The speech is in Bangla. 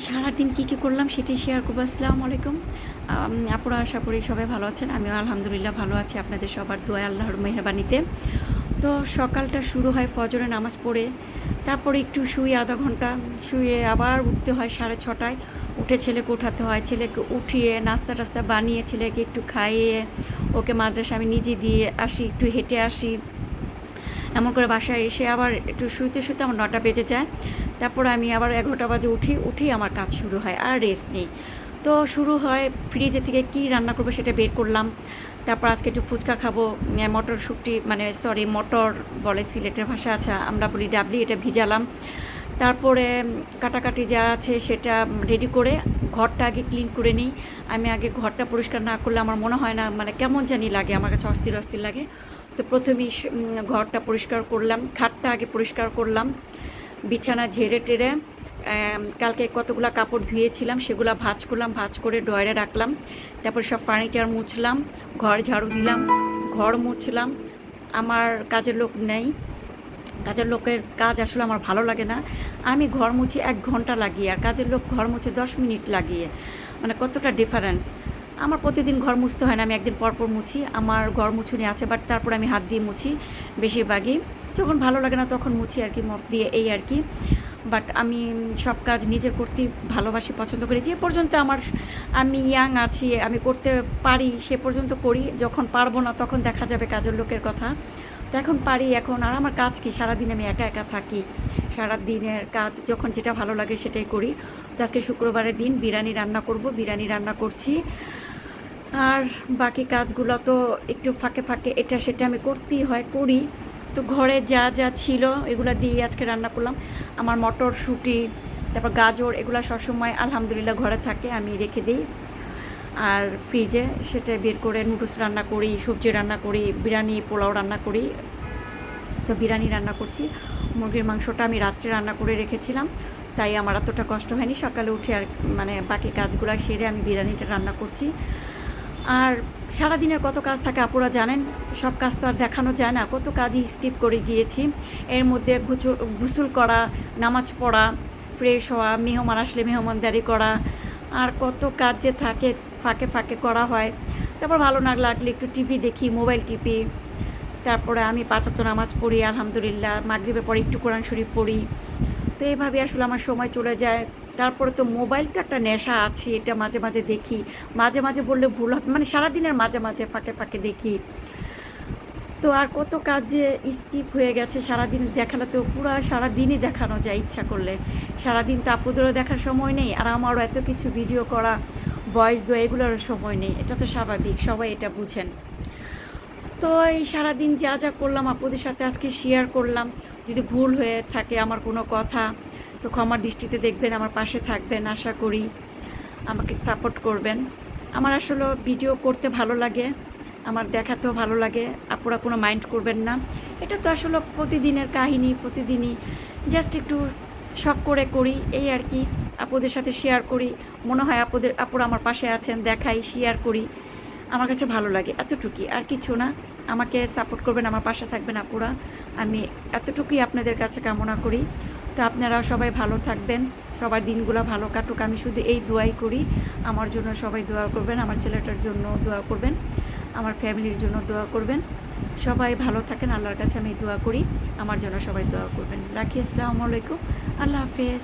সারাদিন কী কী করলাম সেটাই শেয়ার করবো। আসসালামু আলাইকুম। আপুরা, আশা করি সবাই ভালো আছেন। আমিও আলহামদুলিল্লাহ ভালো আছি আপনাদের সবার দোয়ায়, আল্লাহর মেহেরবানিতে। তো সকালটা শুরু হয় ফজরের নামাজ পড়ে, তারপরে একটু শুই আধা ঘন্টা, শুয়ে আবার উঠতে হয় 6:30টায়। উঠে ছেলেকে উঠাতে হয়, ছেলেকে উঠিয়ে নাস্তা টাস্তা বানিয়ে ছেলেকে একটু খাইয়ে ওকে মাদ্রাসা আমি নিজে দিয়ে আসি, একটু হেঁটে আসি। এমন করে বাসায় এসে আবার একটু শুতে শুতে আমার 9টা বেজে যায়। তারপর আমি আবার 11টা বাজে উঠেই আমার কাজ শুরু হয়, আর রেস্ট নেই। তো শুরু হয় ফ্রিজে থেকে কী রান্না করবো সেটা বের করলাম। তারপর আজকে একটু ফুচকা খাবো, মটরশুঁটি মটর বলে সিলেটের ভাষা, আছে আমরা বলি ডাবলি, এটা ভিজালাম। তারপরে কাটাকাটি যা আছে সেটা রেডি করে ঘরটা আগে ক্লিন করে নিই। আমি আগে ঘরটা পরিষ্কার না করলে আমার মনে হয় না, মানে কেমন জানি লাগে, আমার কাছে অস্থির অস্থির লাগে। তো প্রথমেই ঘরটা পরিষ্কার করলাম, খাটটা আগে পরিষ্কার করলাম, বিছানা ঝেড়ে টেরে কালকে কতগুলো কাপড় ধুয়েছিলাম সেগুলো ভাঁজ করলাম, ভাঁজ করে ড্রয়ারে রাখলাম। তারপর সব ফার্নিচার মুছলাম, ঘর ঝাড়ু দিলাম, ঘর মুছলাম। আমার কাজের লোক নেই, কাজের লোকের কাজ আসলে আমার ভালো লাগে না। আমি ঘর মুছি 1 ঘন্টা লাগিয়ে, আর কাজের লোক ঘর মুছে 10 মিনিট লাগিয়ে, মানে কতটা ডিফারেন্স। আমার প্রতিদিন ঘর মুছতে হয় না, আমি একদিন পর পর মুছি। আমার ঘর মুছুনি আছে, বাট তারপর আমি হাত দিয়ে মুছি বেশিরভাগই। যখন ভালো লাগে না তখন মুছি আর কি, মপ দিয়ে, এই আর কি। বাট আমি সব কাজ নিজের করতে ভালোবাসি, পছন্দ করি। যে পর্যন্ত আমি ইয়াং আছি, আমি করতে পারি সে পর্যন্ত করি। যখন পারবো না তখন দেখা যাবে কাজের লোকের কথা। তো এখন পারি এখন। আর আমার কাজ কি, সারাদিন আমি একা একা থাকি, সারাদিনের কাজ যখন যেটা ভালো লাগে সেটাই করি। তো আজকে শুক্রবারের দিন বিরিয়ানি রান্না করব, বিরিয়ানি রান্না করছি। আর বাকি কাজগুলো তো একটু ফাঁকে ফাঁকে এটা সেটা আমি করতেই হয়, করি। তো ঘরে যা যা ছিল এগুলো দিয়ে আজকে রান্না করলাম। আমার মটরশুঁটি, তারপর গাজর, এগুলো সবসময় আলহামদুলিল্লাহ ঘরে থাকে, আমি রেখে দিই। আর ফ্রিজে সেটা বের করে নুডলস রান্না করি, সবজি রান্না করি, বিরিয়ানি পোলাও রান্না করি। তো বিরিয়ানি রান্না করছি। মুরগির মাংসটা আমি রাত্রে রান্না করে রেখেছিলাম, তাই আমার এতটা কষ্ট হয়নি। সকালে উঠে আর মানে বাকি কাজগুলো সেরে আমি বিরিয়ানিটা রান্না করছি। আর সারাদিনের কত কাজ থাকে আপুরা জানেন, সব কাজ তো আর দেখানো যায় না, কত কাজই স্কিপ করে গিয়েছি। এর মধ্যে গোসল করা, নামাজ পড়া, ফ্রেশ হওয়া, মেহমান আসলে মেহমানদারি করা, আর কত কাজ যে থাকে, ফাঁকে ফাঁকে করা হয়। তারপর ভালো না লাগলে একটু টিভি দেখি, মোবাইল টিপি। তারপরে আমি 5 ওয়াক্ত নামাজ পড়ি আলহামদুলিল্লাহ, মাগরিবের পরে একটু কোরআন শরীফ পড়ি। তো এইভাবে আসলে আমার সময় চলে যায়। তারপরে তো মোবাইল তো একটা নেশা আছে, এটা মাঝে মাঝে দেখি। মাঝে মাঝে বললে ভুল হবে, মানে সারাদিনের মাঝে মাঝে ফাঁকে ফাঁকে দেখি। তো আর কত কাজ যে স্কিপ হয়ে গেছে, সারাদিন দেখালে তো পুরো সারাদিনই দেখানো যায় ইচ্ছা করলে। সারাদিন তো আপুদেরও দেখার সময় নেই, আর আমারও এত কিছু ভিডিও করা, ভয়েস দেওয়া, এগুলোরও সময় নেই। এটা তো স্বাভাবিক, সবাই এটা বুঝেন। তো এই সারাদিন যা যা করলাম আপুদের সাথে আজকে শেয়ার করলাম। যদি ভুল হয়ে থাকে আমার কোনো কথা, তো ক্ষমার দৃষ্টিতে দেখবেন, আমার পাশে থাকবেন, আশা করি আমাকে সাপোর্ট করবেন। আমার আসলে ভিডিও করতে ভালো লাগে, আমার দেখাতেও ভালো লাগে, আপুরা কোনো মাইন্ড করবেন না। এটা তো আসলে প্রতিদিনের কাহিনী, প্রতিদিনই জাস্ট একটু শখ করে করি, এই আর কি। আপুদের সাথে শেয়ার করি, মনে হয় আপুরা আমার পাশে আছেন, দেখাই, শেয়ার করি, আমার কাছে ভালো লাগে, এতটুকুই, আর কিছু না। আমাকে সাপোর্ট করবেন, আমার পাশে থাকবেন আপুরা, আমি এতটুকুই আপনাদের কাছে কামনা করি। তো আপনারা সবাই ভালো থাকবেন, সবার দিনগুলো ভালো কাটুক, আমি শুধু এই দোয়াই করি। আমার জন্য সবাই দোয়া করবেন, আমার ছেলেটার জন্য দোয়া করবেন, আমার ফ্যামিলির জন্য দোয়া করবেন। সবাই ভালো থাকেন, আল্লাহর কাছে আমি দোয়া করি, আমার জন্য সবাই দোয়া করবেন। রাখি, আসসালামু আলাইকুম, আল্লাহ হাফেজ।